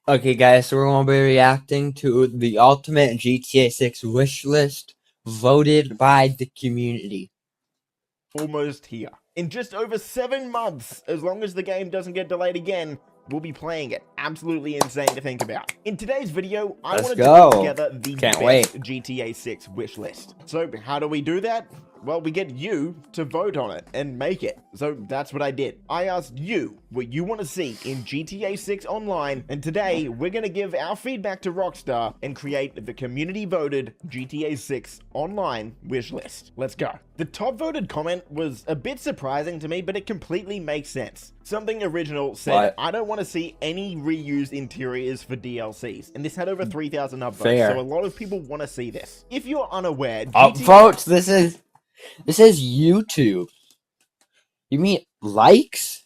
Okay, guys, so we're going to be reacting to the ultimate GTA 6 wish list voted by the community. Almost here. In just over 7 months, as long as the game doesn't get delayed again, we'll be playing it. Absolutely insane to think about. In today's video, I Let's wanted to put go. together the Can't best wait. GTA 6 wish list. So how do we do that? Well, we get you to vote on it and make it. So that's what I did. I asked you what you want to see in GTA 6 Online, and today we're going to give our feedback to Rockstar and create the community-voted GTA 6 Online wish list. Let's go. The top voted comment was a bit surprising to me, but it completely makes sense. Something Original said, What? I don't want to see any reused interiors for DLCs, and this had over 3,000 upvotes, Fair. so a lot of people want to see this. If you're unaware, Upvotes? This is YouTube. You mean likes?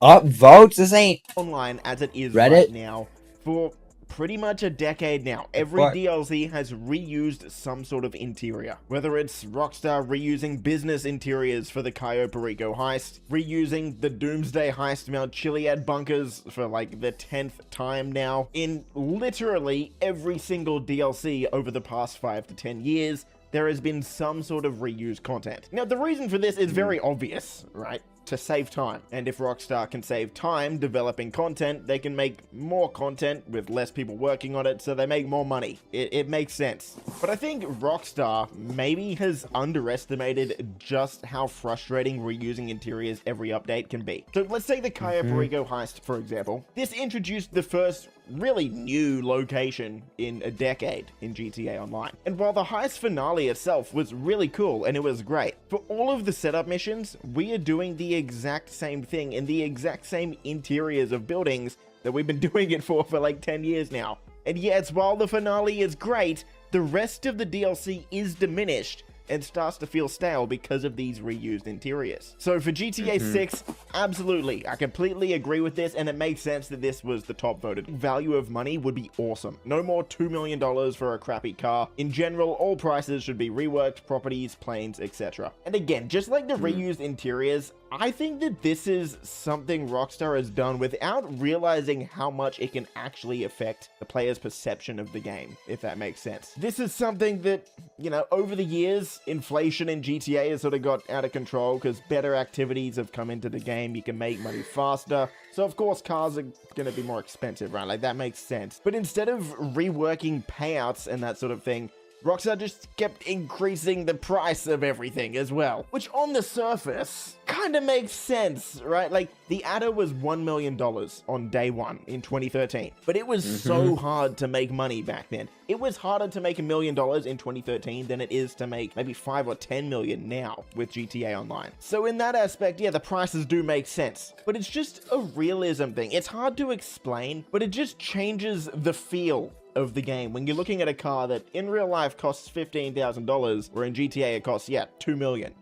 Upvotes? This ain't Online as it is Reddit? right now for pretty much a decade now. Every What? DLC has reused some sort of interior. Whether it's Rockstar reusing business interiors for the Cayo Perico heist, reusing the Doomsday heist Mount Chiliad bunkers for like the 10th time now. In literally every single DLC over the past 5 to 10 years, there has been some sort of reused content. Now, the reason for this is very obvious, right? To save time. And if Rockstar can save time developing content, they can make more content with less people working on it, so they make more money. It makes sense. But I think Rockstar maybe has underestimated just how frustrating reusing interiors every update can be. So let's take the Cayo Perico heist, for example. This introduced the first really new location in a decade in GTA Online. And while the heist finale itself was really cool and it was great, for all of the setup missions, we are doing the exact same thing in the exact same interiors of buildings that we've been doing it for like 10 years now. And yes, while the finale is great, the rest of the DLC is diminished and starts to feel stale because of these reused interiors. So for GTA 6, absolutely, I completely agree with this, and it makes sense that this was the top voted. Value of money would be awesome. No more $2 million for a crappy car. In general, all prices should be reworked, properties, planes, etc. And again, just like the reused interiors, I think that this is something Rockstar has done without realizing how much it can actually affect the player's perception of the game, if that makes sense. This is something that, you know, over the years, inflation in GTA has sort of got out of control because better activities have come into the game. You can make money faster. So of course cars are going to be more expensive, right? Like that makes sense. But instead of reworking payouts and that sort of thing, Rockstar just kept increasing the price of everything as well, which on the surface kind of makes sense, right? Like the adder was $1 million on day one in 2013, but it was so hard to make money back then. It was harder to make $1 million in 2013 than it is to make maybe 5 or 10 million now with GTA Online. So in that aspect, yeah, the prices do make sense, but it's just a realism thing. It's hard to explain, but it just changes the feel of the game when you're looking at a car that in real life costs $15,000, where in GTA it costs, yeah, $2 million.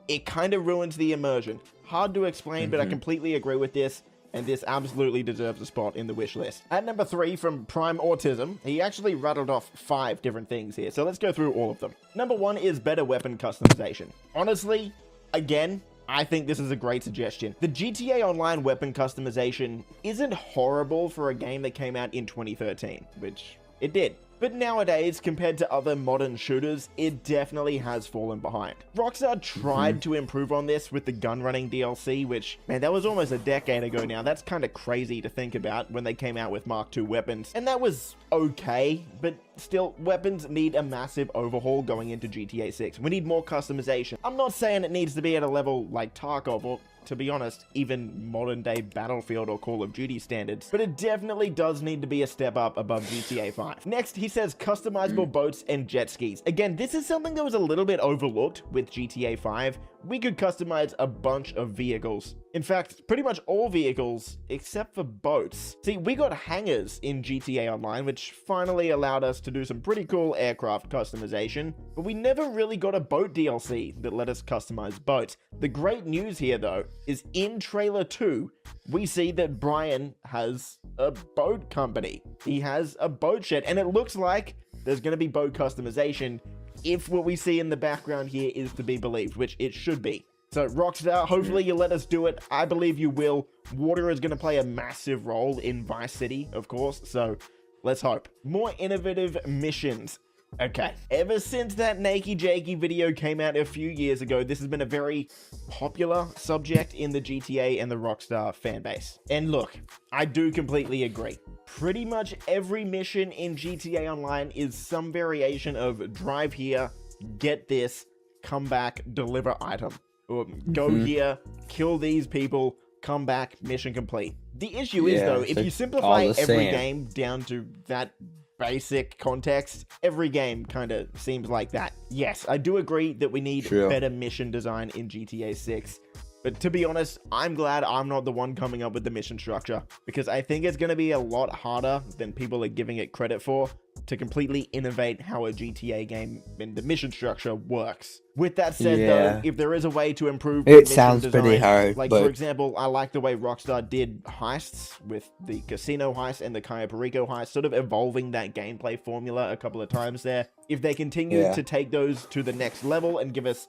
It kind of ruins the immersion. Hard to explain, but I completely agree with this, and this absolutely deserves a spot in the wish list. At number 3 from Prime Autism, he actually rattled off 5 different things here, so let's go through all of them. Number 1 is better weapon customization. Honestly, again, I think this is a great suggestion. The GTA Online weapon customization isn't horrible for a game that came out in 2013, which it did. But nowadays, compared to other modern shooters, it definitely has fallen behind. Rockstar tried to improve on this with the gun running DLC, which, man, that was almost a decade ago now. That's kind of crazy to think about when they came out with Mark II weapons. And that was okay, but still, weapons need a massive overhaul going into GTA 6. We need more customization. I'm not saying it needs to be at a level like Tarkov or, to be honest, even modern day Battlefield or Call of Duty standards, but it definitely does need to be a step up above GTA 5. Next, he says customizable boats and jet skis. Again, this is something that was a little bit overlooked with GTA 5. We could customize a bunch of vehicles. In fact, pretty much all vehicles except for boats. See, we got hangars in GTA Online, which finally allowed us to do some pretty cool aircraft customization, but we never really got a boat DLC that let us customize boats. The great news here, though, is in Trailer 2, we see that Brian has a boat company. He has a boat shed, and it looks like there's going to be boat customization if what we see in the background here is to be believed, which it should be. So Rockstar, hopefully you let us do it. I believe you will. Water is going to play a massive role in Vice City, of course, so let's hope. More innovative missions. Okay, ever since that Nakey Jakey video came out a few years ago, this has been a very popular subject in the GTA and the Rockstar fanbase. And look, I do completely agree. Pretty much every mission in GTA Online is some variation of drive here, get this, come back, deliver item. Or go here, kill these people, come back, mission complete. The issue is, though, if you simplify every game down to that basic context, every game kind of seems like that. Yes, I do agree that we need better mission design in GTA 6. But to be honest, I'm glad I'm not the one coming up with the mission structure, because I think it's going to be a lot harder than people are giving it credit for to completely innovate how a GTA game and the mission structure works. With that said, though, if there is a way to improve it sounds design, pretty hard. Like, for example, I like the way Rockstar did heists with the casino heist and the Cayo Perico heist, sort of evolving that gameplay formula a couple of times there. If they continue to take those to the next level and give us,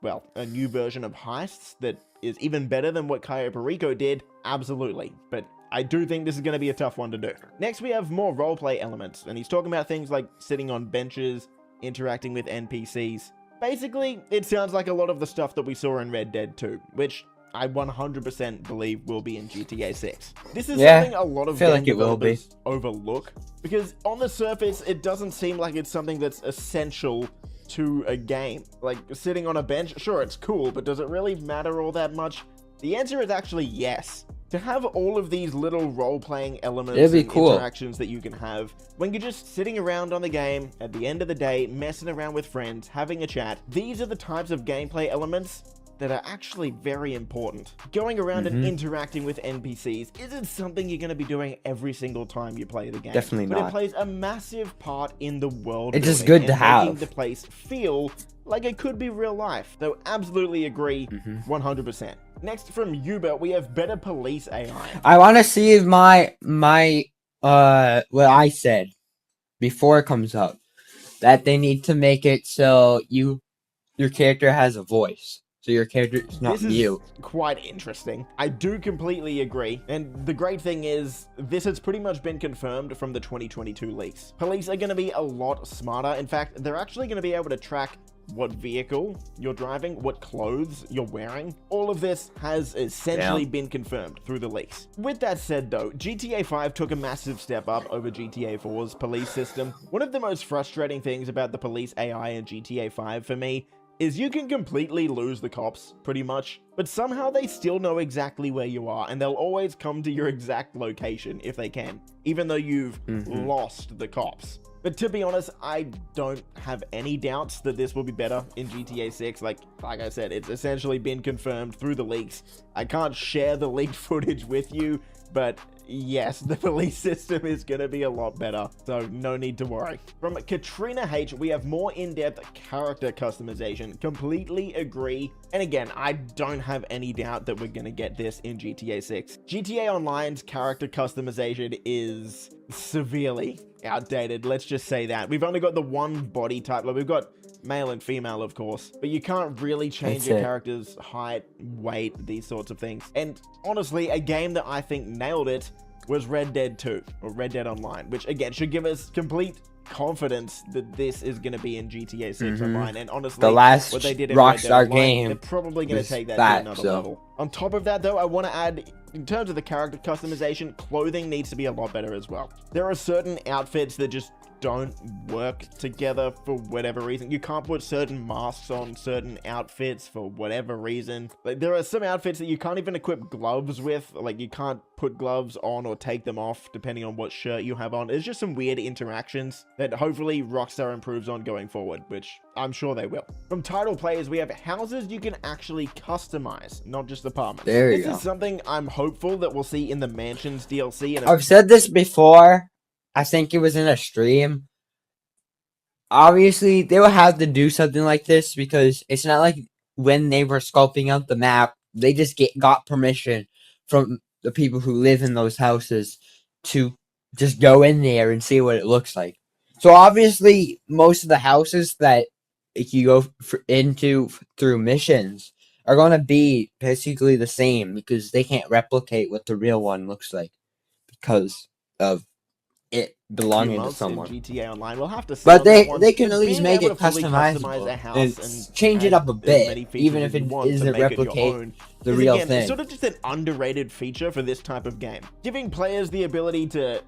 well, a new version of heists that is even better than what Cayo Perico did, absolutely. But I do think this is going to be a tough one to do. Next, we have more roleplay elements, and he's talking about things like sitting on benches, interacting with NPCs. Basically, it sounds like a lot of the stuff that we saw in Red Dead 2, which I 100% believe will be in GTA 6. This is something a lot of game developers overlook, because on the surface, it doesn't seem like it's something that's essential to a game. Like, sitting on a bench, sure, it's cool, but does it really matter all that much? The answer is actually yes. To have all of these little role-playing elements and interactions that you can have when you're just sitting around on the game, at the end of the day, messing around with friends, having a chat, these are the types of gameplay elements that are actually very important. Going around and interacting with NPCs isn't something you're going to be doing every single time you play the game. Definitely not. But it plays a massive part in the world. It's just good to have. Making the place feel like it could be real life. So absolutely agree, 100%. Next from Uber, we have better police AI. I want to see if my what I said before it comes up, that they need to make it so your character has a voice. So your character is not you. This is quite interesting. I do completely agree. And the great thing is, this has pretty much been confirmed from the 2022 leaks. Police are going to be a lot smarter. In fact, they're actually going to be able to track what vehicle you're driving, what clothes you're wearing. All of this has essentially been confirmed through the leaks. With that said, though, GTA 5 took a massive step up over GTA 4's police system. One of the most frustrating things about the police AI in GTA 5 for me is you can completely lose the cops, pretty much, but somehow they still know exactly where you are, and they'll always come to your exact location if they can, even though you've lost the cops. But to be honest, I don't have any doubts that this will be better in GTA 6. Like I said, it's essentially been confirmed through the leaks. I can't share the leaked footage with you, but yes, the police system is going to be a lot better, so no need to worry. From Katrina H, we have more in-depth character customization. Completely agree. And again, I don't have any doubt that we're going to get this in GTA 6. GTA Online's character customization is severely outdated, let's just say that. We've only got the one body type. Like, we've got male and female, of course, but you can't really change your character's height, weight, these sorts of things. And honestly, a game that I think nailed it was Red Dead 2, or Red Dead Online, which again should give us complete confidence that this is going to be in GTA 6 Online. And honestly, the last what they did in Rockstar Online, game, they're probably going to take that to another level. On top of that, though, I want to add, in terms of the character customization, clothing needs to be a lot better as well. There are certain outfits that just don't work together for whatever reason. You can't put certain masks on certain outfits for whatever reason. Like, there are some outfits that you can't even equip gloves with. Like, you can't put gloves on or take them off depending on what shirt you have on. There's just some weird interactions that hopefully Rockstar improves on going forward, which I'm sure they will. From title players, we have houses you can actually customize, not just apartments. There you go. This is something I'm hopeful that we'll see in the Mansions DLC. And I've said this before. I think it was in a stream. Obviously, they will have to do something like this because it's not like when they were scoping out the map, they just got permission from the people who live in those houses to just go in there and see what it looks like. So obviously, most of the houses that you go into through missions are going to be basically the same because they can't replicate what the real one looks like because of it Few belonging to months in someone. GTA Online. We'll have to see But on that one. they can But at least being make able it to fully customize customizable a house and change it add up a as many bit, features even as if you it want to isn't make it your replicate own, the is real again thing. sort of just an underrated feature for this type of game, giving players the ability to,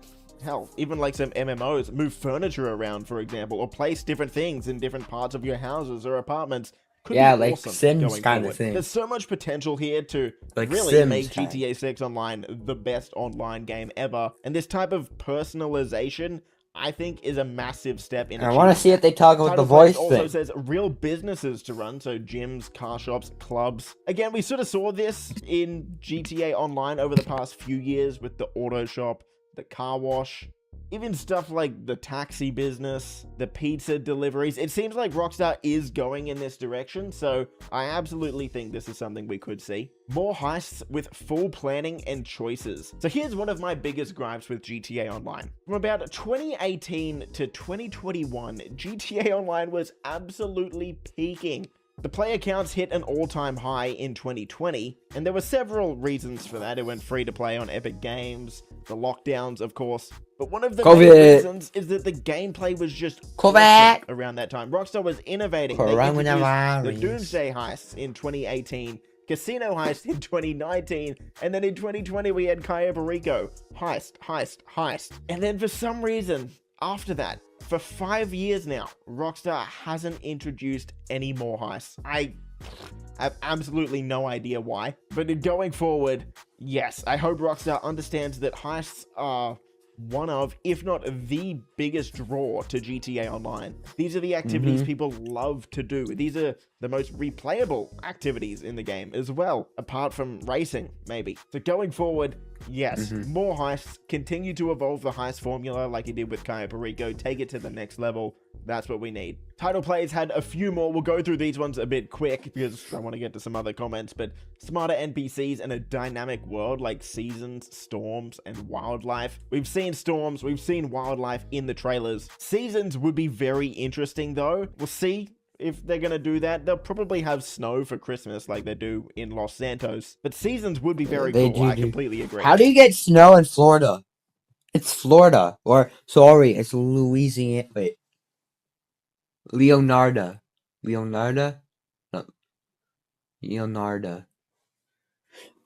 hell, even like some MMOs, move furniture around, for example, or place different things in different parts of your houses or apartments. Could Yeah, be like awesome Sims going kind forward. of thing. There's so much potential here to Like really Sims make kind. GTA 6 Online the best online game ever. And this type of personalization, I think, is a massive step in I want to achieving see if they talk about Title the voice also thing. says real businesses to run, so gyms, car shops, clubs. Again, we sort of saw this in GTA Online over the past few years with the auto shop, the car wash, even stuff like the taxi business, the pizza deliveries. It seems like Rockstar is going in this direction, so I absolutely think this is something we could see. More heists with full planning and choices. So here's one of my biggest gripes with GTA Online. From about 2018 to 2021, GTA Online was absolutely peaking. The player counts hit an all-time high in 2020, and there were several reasons for that. It went free to play on Epic Games, the lockdowns, of course. But one of the main reasons is that the gameplay was just awesome around that time. Rockstar was innovating. They introduced the Doomsday heists in 2018, Casino Heist in 2019, and then in 2020 we had Cayo Perico. Heist, heist, heist. And then for some reason, after that, for 5 years now, Rockstar hasn't introduced any more heists. I have absolutely no idea why. But going forward, yes, I hope Rockstar understands that heists are one of, if not the biggest draw to GTA Online. These are the activities people love to do. These are the most replayable activities in the game as well, apart from racing, maybe. So going forward, yes, more heists, continue to evolve the heist formula like you did with Cayo Perico, take it to the next level. That's what we need. Title Plays had a few more. We'll go through these ones a bit quick because I want to get to some other comments, but smarter NPCs and a dynamic world like seasons, storms, and wildlife. We've seen storms, we've seen wildlife in the trailers. Seasons would be very interesting though. We'll see if they're gonna do that. They'll probably have snow for Christmas like they do in Los Santos, but seasons would be very cool. I completely agree. How do you get snow in Florida? It's Florida, or sorry, it's Louisiana. Wait, Leonardo. No, Leonardo.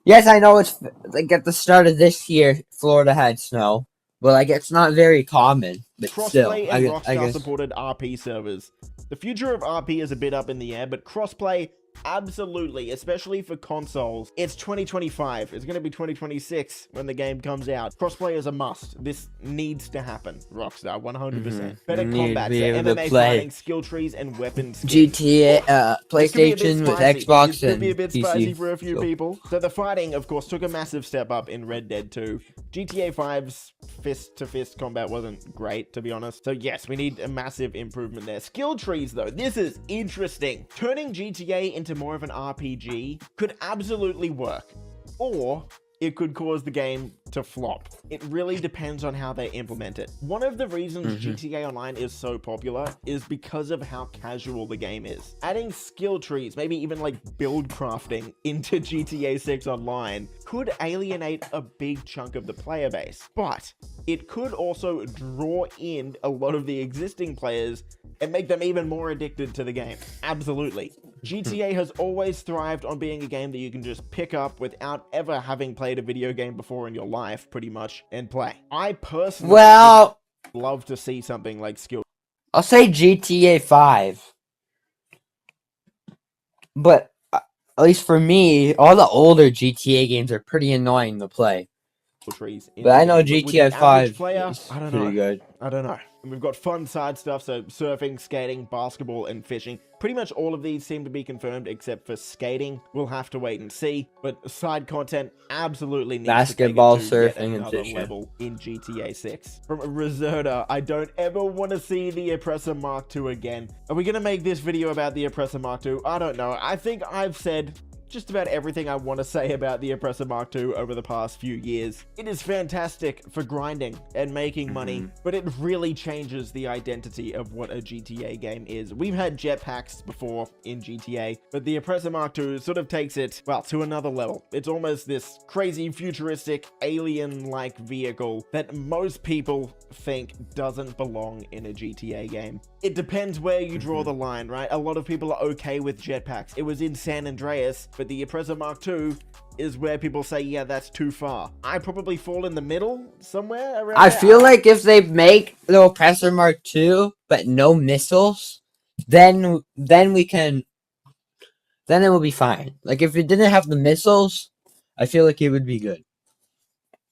Yes, I know it's like at the start of this year, Florida had snow, but like it's not very common. But still, Crossplay and Rockstar supported RP servers. The future of RP is a bit up in the air, but crossplay, absolutely, especially for consoles. It's 2025. It's going to be 2026 when the game comes out. Crossplay is a must. This needs to happen, Rockstar, 100%. Better combat, so MMA fighting, skill trees, and weapons. GTA, PlayStation with Xbox this could be a bit spicy for a few people. So the fighting, of course, took a massive step up in Red Dead 2. GTA 5's fist-to-fist combat wasn't great, to be honest. So yes, we need a massive improvement there. Skill trees, though, this is interesting. Turning GTA into more of an RPG could absolutely work, or it could cause the game to flop. It really depends on how they implement it. One of the reasons GTA Online is so popular is because of how casual the game is. Adding skill trees, maybe even like build crafting into GTA 6 Online could alienate a big chunk of the player base, but it could also draw in a lot of the existing players and make them even more addicted to the game. Absolutely. GTA has always thrived on being a game that you can just pick up without ever having played a video game before in your life, pretty much, and play. I personally love to see something like skill. I'll say GTA 5. But at least for me, all the older GTA games are pretty annoying to play. Trees but I know GTA 5 player, is pretty good. I don't know. And we've got fun side stuff, so surfing, skating, basketball, and fishing. Pretty much all of these seem to be confirmed except for skating. We'll have to wait and see. But side content absolutely needs basketball, to take it to surfing, yet and fishing level in GTA 6. From Reserta, I don't ever want to see the Oppressor Mark II again. Are we going to make this video about the Oppressor Mark II? I don't know. I think I've said just about everything I want to say about the Oppressor Mark II over the past few years. It is fantastic for grinding and making money, but it really changes the identity of what a GTA game is. We've had jetpacks before in GTA, but the Oppressor Mark II sort of takes it, well, to another level. It's almost this crazy futuristic alien-like vehicle that most people think doesn't belong in a GTA game. It depends where you draw the line, right? A lot of people are okay with jetpacks. It was in San Andreas, but the Oppressor Mark II is where people say, yeah, that's too far. I probably fall in the middle somewhere around I there. feel like if they make the Oppressor Mark II, but no missiles, then it will be fine. Like, if it didn't have the missiles, I feel like it would be good.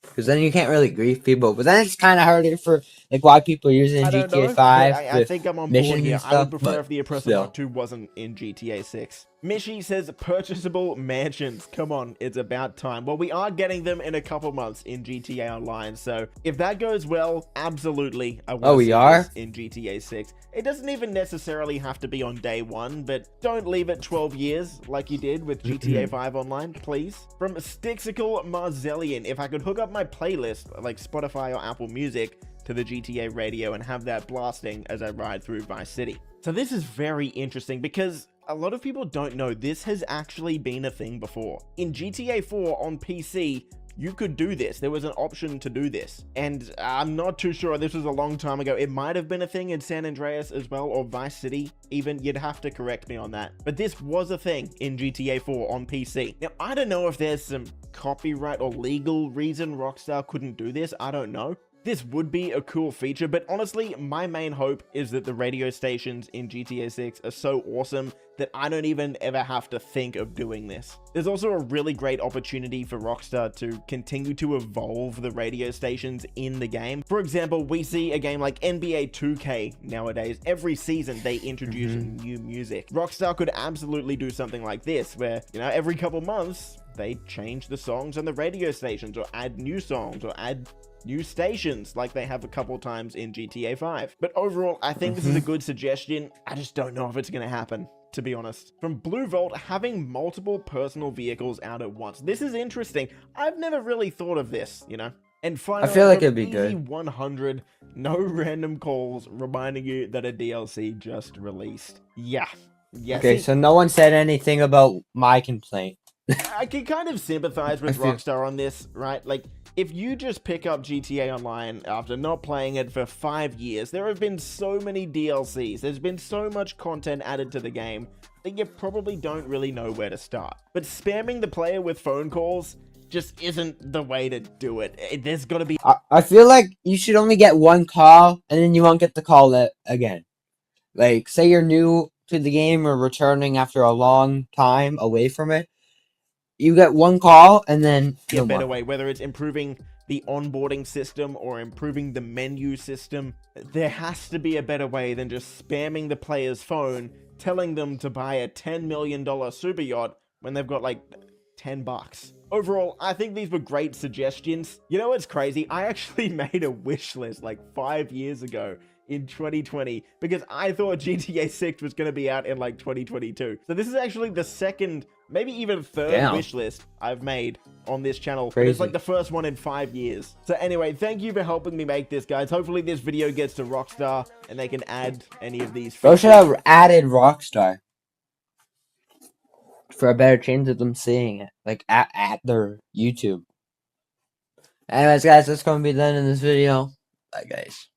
Because then you can't really grief people. But then it's kind of harder for, like, why people are using I don't know, GTA but 5. I think I'm on board missions here. and I would stuff, prefer but if the Oppressor still. Mark II wasn't in GTA 6. Mishi says purchasable mansions. Come on, it's about time. Well, we are getting them in a couple months in GTA Online, so if that goes well, absolutely, I want to see this in GTA 6. It doesn't even necessarily have to be on day one, but don't leave it 12 years like you did with GTA 5 Online, please. From Stixical Marzellian, if I could hook up my playlist, like Spotify or Apple Music, to the GTA radio and have that blasting as I ride through Vice City. So this is very interesting because a lot of people don't know this has actually been a thing before. In GTA 4 on PC, you could do this. There was an option to do this. And I'm not too sure. This was a long time ago. It might have been a thing in San Andreas as well, or Vice City even. You'd have to correct me on that. But this was a thing in GTA 4 on PC. Now, I don't know if there's some copyright or legal reason Rockstar couldn't do this. I don't know. This would be a cool feature, but honestly, my main hope is that the radio stations in GTA 6 are so awesome that I don't even ever have to think of doing this. There's also a really great opportunity for Rockstar to continue to evolve the radio stations in the game. For example, we see a game like NBA 2K nowadays. Every season, they introduce new music. Rockstar could absolutely do something like this, where, you know, every couple months, they change the songs on the radio stations, or add new songs, or add new stations like they have a couple times in GTA 5. But overall, I think this is a good suggestion. I just don't know if it's going to happen, to be honest. From Blue Vault, having multiple personal vehicles out at once. This is interesting. I've never really thought of this, you know? And finally, I feel like from it'd be good. 100, no random calls reminding you that a DLC just released. Yeah. Okay, See, so no one said anything about my complaint. I can kind of sympathize with Rockstar on this, right? Like, if you just pick up GTA Online after not playing it for 5 years, there have been so many DLCs, there's been so much content added to the game, that you probably don't really know where to start. But spamming the player with phone calls just isn't the way to do it. There's gotta be... I feel like you should only get one call, and then you won't get the call again. Like, say you're new to the game or returning after a long time away from it. You get one call, and then a better way, whether it's improving the onboarding system or improving the menu system. There has to be a better way than just spamming the player's phone, telling them to buy a $10 million super yacht when they've got like 10 bucks. Overall, I think these were great suggestions. You know what's crazy? I actually made a wish list like 5 years ago in 2020 because I thought GTA 6 was going to be out in like 2022. So this is actually the second, maybe even third wish list I've made on this channel. But it's like the first one in 5 years. So anyway, thank you for helping me make this, guys. Hopefully this video gets to Rockstar and they can add any of these features. Bro should have added Rockstar for a better chance of them seeing it, like at their YouTube. Anyways, guys, that's going to be done in this video. Bye, guys.